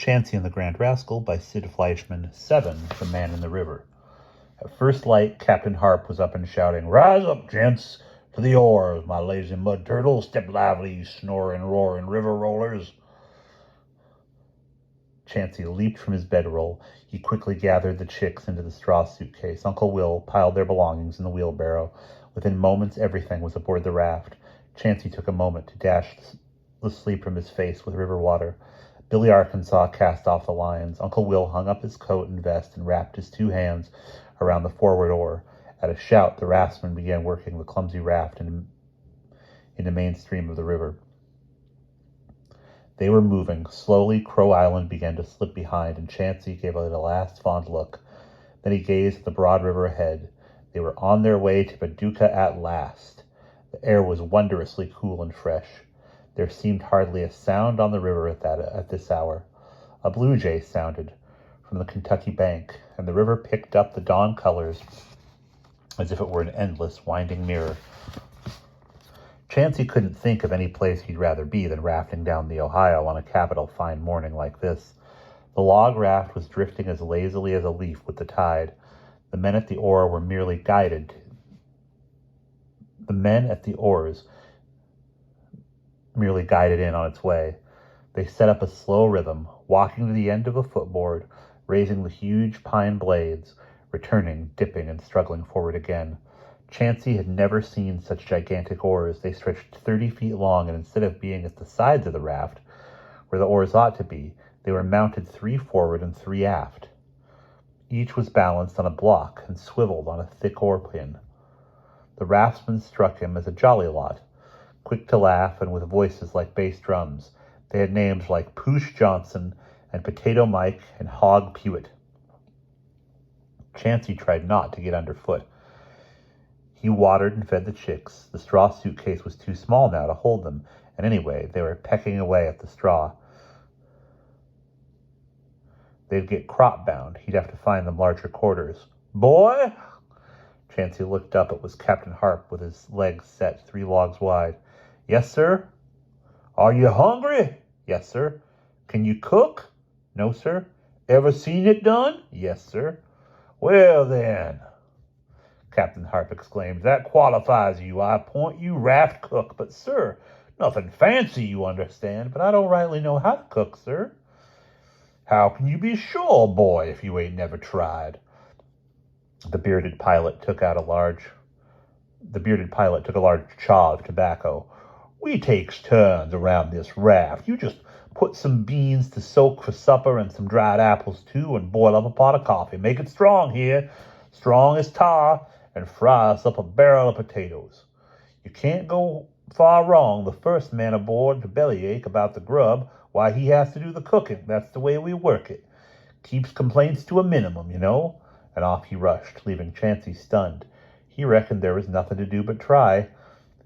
Chancy and the Grand Rascal by Sid Fleischman. 7. The Man in the River. At first light, Captain Harp was up and shouting, "Rise up, gents! To the oars, my lazy mud turtles! Step lively, you snoring, roaring river rollers!" Chancy leaped from his bedroll. He quickly gathered the chicks into the straw suitcase. Uncle Will piled their belongings in the wheelbarrow. Within moments, everything was aboard the raft. Chancy took a moment to dash the sleep from his face with river water. Billy Arkansas cast off the lines. Uncle Will hung up his coat and vest and wrapped his 2 hands around the forward oar. At a shout, the raftsmen began working the clumsy raft in the main stream of the river. They were moving. Slowly, Crow Island began to slip behind, and Chancy gave it a last fond look. Then he gazed at the broad river ahead. They were on their way to Paducah at last. The air was wondrously cool and fresh. There seemed hardly a sound on the river at this hour. A blue jay sounded from the Kentucky bank, and the river picked up the dawn colors as if it were an endless, winding mirror. Chancy couldn't think of any place he'd rather be than rafting down the Ohio on a capital fine morning like this. The log raft was drifting as lazily as a leaf with the tide. The men at the oars merely guided in on its way. They set up a slow rhythm, walking to the end of a footboard, raising the huge pine blades, returning, dipping, and struggling forward again. Chancy had never seen such gigantic oars. They stretched 30 feet long, and instead of being at the sides of the raft, where the oars ought to be, they were mounted 3 forward and 3 aft. Each was balanced on a block and swiveled on a thick oar pin. The raftsmen struck him as a jolly lot, quick to laugh and with voices like bass drums. They had names like Poosh Johnson and Potato Mike and Hog Pewitt. Chancy tried not to get underfoot. He watered and fed the chicks. The straw suitcase was too small now to hold them, and anyway, they were pecking away at the straw. They'd get crop-bound. He'd have to find them larger quarters. "Boy!" Chancy looked up. It was Captain Harp with his legs set 3 logs wide. "Yes, sir." "Are you hungry?" "Yes, sir." "Can you cook?" "No, sir." "Ever seen it done?" "Yes, sir." "Well, then," Captain Harp exclaimed, "that qualifies you. I appoint you raft cook. But, sir, nothing fancy, you understand. But I don't rightly know how to cook, sir." "How can you be sure, boy, if you ain't never tried?" The bearded pilot took a large chaw of tobacco. "We takes turns around this raft. You just put some beans to soak for supper and some dried apples, too, and boil up a pot of coffee. Make it strong here, strong as tar, and fry us up a barrel of potatoes. You can't go far wrong. The first man aboard to bellyache about the grub, why, he has to do the cooking. That's the way we work it. Keeps complaints to a minimum, you know." And off he rushed, leaving Chancy stunned. He reckoned there was nothing to do but try.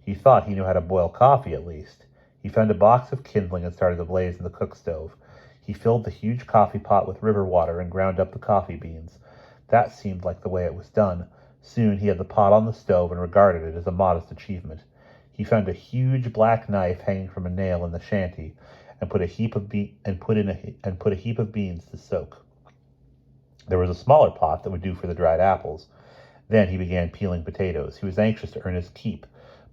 He thought he knew how to boil coffee, at least. He found a box of kindling and started a blaze in the cook stove. He filled the huge coffee pot with river water and ground up the coffee beans. That seemed like the way it was done. Soon he had the pot on the stove and regarded it as a modest achievement. He found a huge black knife hanging from a nail in the shanty, and put a heap of beans to soak. There was a smaller pot that would do for the dried apples. Then he began peeling potatoes. He was anxious to earn his keep,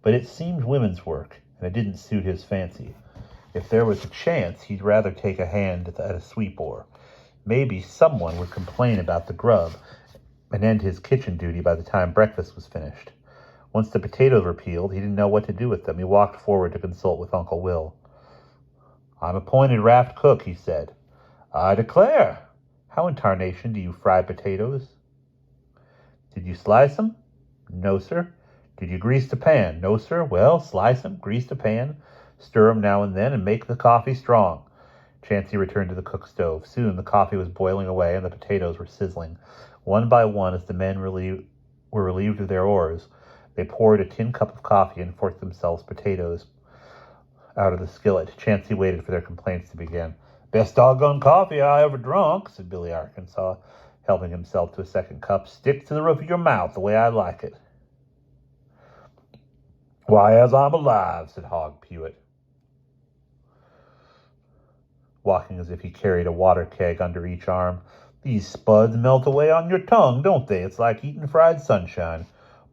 but it seemed women's work, and it didn't suit his fancy. If there was a chance, he'd rather take a hand at a sweep oar. Maybe someone would complain about the grub and end his kitchen duty by the time breakfast was finished. Once the potatoes were peeled, he didn't know what to do with them. He walked forward to consult with Uncle Will. "I'm appointed raft cook," he said. "I declare. How in tarnation do you fry potatoes?" "Did you slice 'em?" "No, sir." "Did you grease the pan?" "No, sir." "Well, slice 'em, grease the pan, stir 'em now and then, and make the coffee strong." Chancy returned to the cook stove. Soon the coffee was boiling away and the potatoes were sizzling. One by one, as the men were relieved of their oars, they poured a tin cup of coffee and forked themselves potatoes out of the skillet. Chancy waited for their complaints to begin. "Best doggone coffee I ever drunk," said Billy Arkansas, helping himself to a second cup. "Stick to the roof of your mouth the way I like it." "Why, as I'm alive," said Hog Pewitt. walking as if he carried a water keg under each arm. These spuds melt away on your tongue, don't they? It's like eating fried sunshine.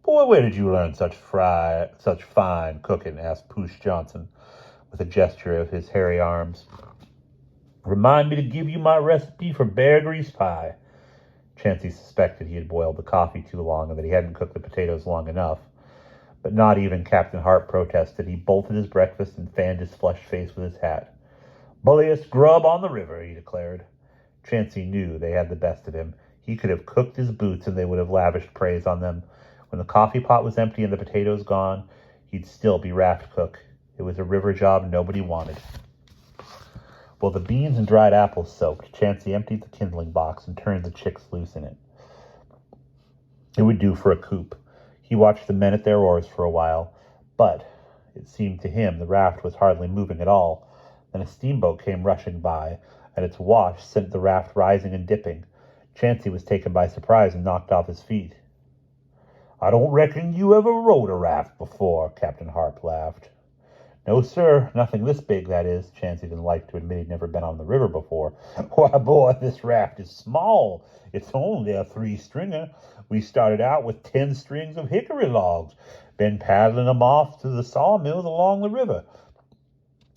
Boy, where did you learn such fine cooking? Asked Poosh Johnson with a gesture of his hairy arms. Remind me to give you my recipe for bear grease pie. Chancy suspected he had boiled the coffee too long and that he hadn't cooked the potatoes long enough. But not even Captain Hart protested. He bolted his breakfast and fanned his flushed face with his hat. Bulliest grub on the river, he declared. Chancy knew they had the best of him. He could have cooked his boots and they would have lavished praise on them. When the coffee pot was empty and the potatoes gone, he'd still be raft cook. It was a river job nobody wanted. Well, the beans and dried apples soaked, Chancy emptied the kindling box and turned the chicks loose in it. It would do for a coop. He watched the men at their oars for a while, but it seemed to him the raft was hardly moving at all. Then a steamboat came rushing by, and its wash sent the raft rising and dipping. Chancy was taken by surprise and knocked off his feet. I don't reckon you ever rode a raft before, Captain Harp laughed. No, sir, nothing this big, that is. Chancy didn't like to admit he'd never been on the river before. Why, boy, this raft is small. It's only a 3-stringer. We started out with 10 strings of hickory logs, been paddling them off to the sawmills along the river.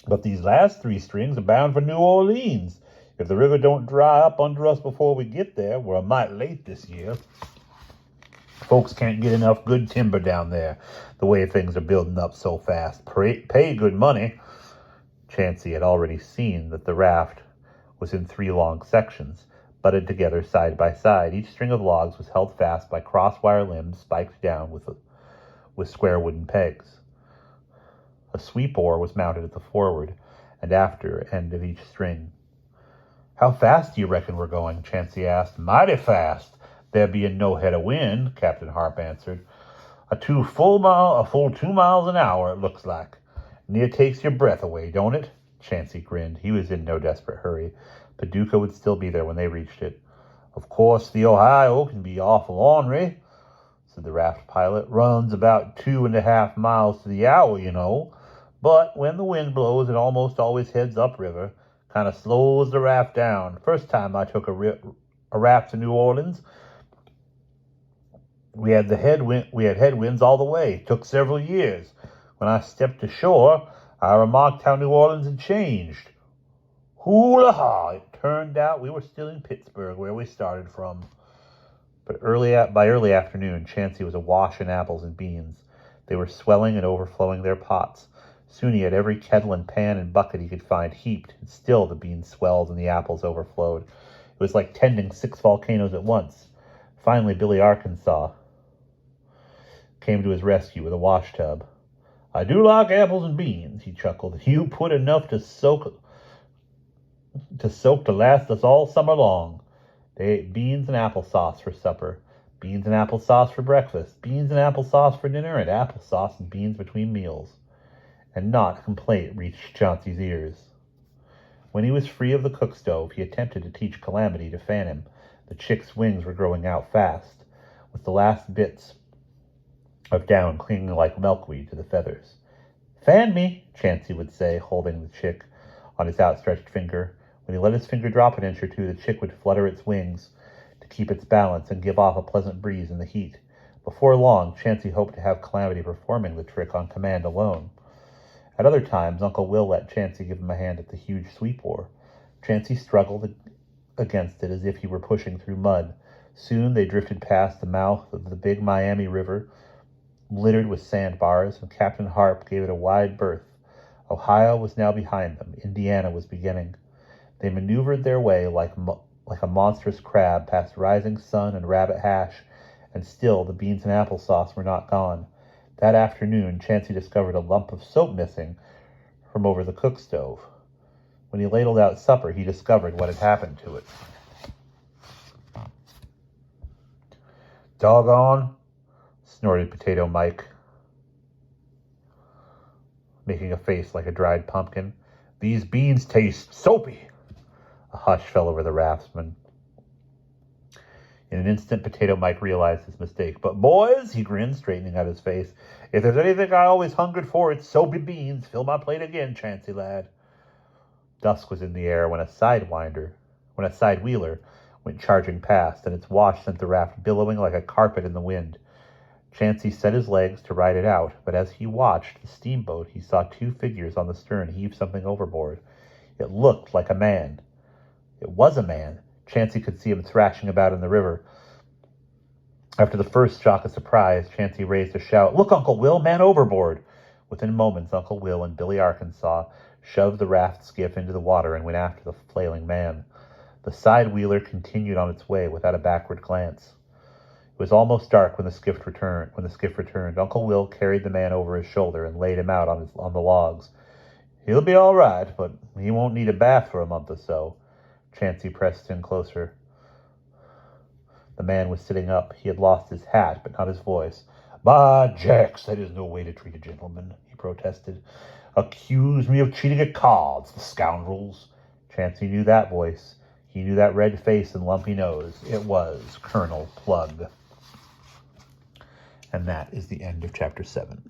But these last 3 strings are bound for New Orleans. If the river don't dry up under us before we get there, we're a mite late this year. Folks can't get enough good timber down there, the way things are building up so fast. Pay good money. Chancy had already seen that the raft was in 3 long sections, butted together side by side. Each string of logs was held fast by cross-wire limbs spiked down with square wooden pegs. A sweep oar was mounted at the forward and after end of each string. How fast do you reckon we're going? Chancy asked. Mighty fast. There being no head of wind, Captain Harp answered. A full 2 miles an hour, it looks like. Near takes your breath away, don't it? Chancy grinned. He was in no desperate hurry. Paducah would still be there when they reached it. Of course, the Ohio can be awful ornery, said the raft pilot. Runs about 2.5 miles to the hour, you know. But when the wind blows, it almost always heads upriver. Kind of slows the raft down. First time I took a raft to New Orleans, we had headwinds all the way. Took several years. When I stepped ashore, I remarked how New Orleans had changed. Hoo-la-ha! It turned out we were still in Pittsburgh, where we started from. But by early afternoon, Chancy was awash in apples and beans. They were swelling and overflowing their pots. Soon he had every kettle and pan and bucket he could find heaped, and still the beans swelled and the apples overflowed. It was like tending 6 volcanoes at once. Finally, Billy Arkansas came to his rescue with a wash tub. I do like apples and beans, he chuckled. You put enough to soak to last us all summer long. They ate beans and applesauce for supper, beans and applesauce for breakfast, beans and applesauce for dinner, and applesauce and beans between meals. And not a complaint reached Chauncey's ears. When he was free of the cook stove, he attempted to teach Calamity to fan him. The chick's wings were growing out fast, with the last bits of down clinging like milkweed to the feathers. Fan me, Chancy would say, holding the chick on his outstretched finger. When he let his finger drop an inch or two, the chick would flutter its wings to keep its balance and give off a pleasant breeze in the heat. Before long, Chancy hoped to have Calamity performing the trick on command alone. At other times, Uncle Will let Chancy give him a hand at the huge sweep oar. Chancy struggled against it as if he were pushing through mud. Soon they drifted past the mouth of the big Miami River, littered with sandbars, and Captain Harp gave it a wide berth. Ohio was now behind them. Indiana was beginning. They maneuvered their way like a monstrous crab past rising sun and rabbit hash, and still the beans and applesauce were not gone. That afternoon, Chancy discovered a lump of soap missing from over the cook stove. When he ladled out supper, he discovered what had happened to it. Doggone, snorted Potato Mike, making a face like a dried pumpkin. These beans taste soapy. A hush fell over the raftsman. In an instant, Potato Mike realized his mistake. But boys, he grinned, straightening out his face, if there's anything I always hungered for, it's soapy beans. Fill my plate again, Chancy lad. Dusk was in the air when a side-wheeler went charging past, and its wash sent the raft billowing like a carpet in the wind. Chancy set his legs to ride it out, but as he watched the steamboat, he saw two figures on the stern heave something overboard. It looked like a man. It was a man. Chancy could see him thrashing about in the river. After the first shock of surprise, Chancy raised a shout. "Look, Uncle Will, man overboard!" Within moments, Uncle Will and Billy Arkansas shoved the raft skiff into the water and went after the flailing man. The side-wheeler continued on its way without a backward glance. It was almost dark when the skiff returned. Uncle Will carried the man over his shoulder and laid him out on the logs. "He'll be all right, but he won't need a bath for a month or so." Chancy pressed in closer. The man was sitting up. He had lost his hat, but not his voice. "By Jacks, that is no way to treat a gentleman," he protested. "Accuse me of cheating at cards, the scoundrels." Chancy knew that voice. He knew that red face and lumpy nose. It was Colonel Plug. And that is the end of Chapter 7.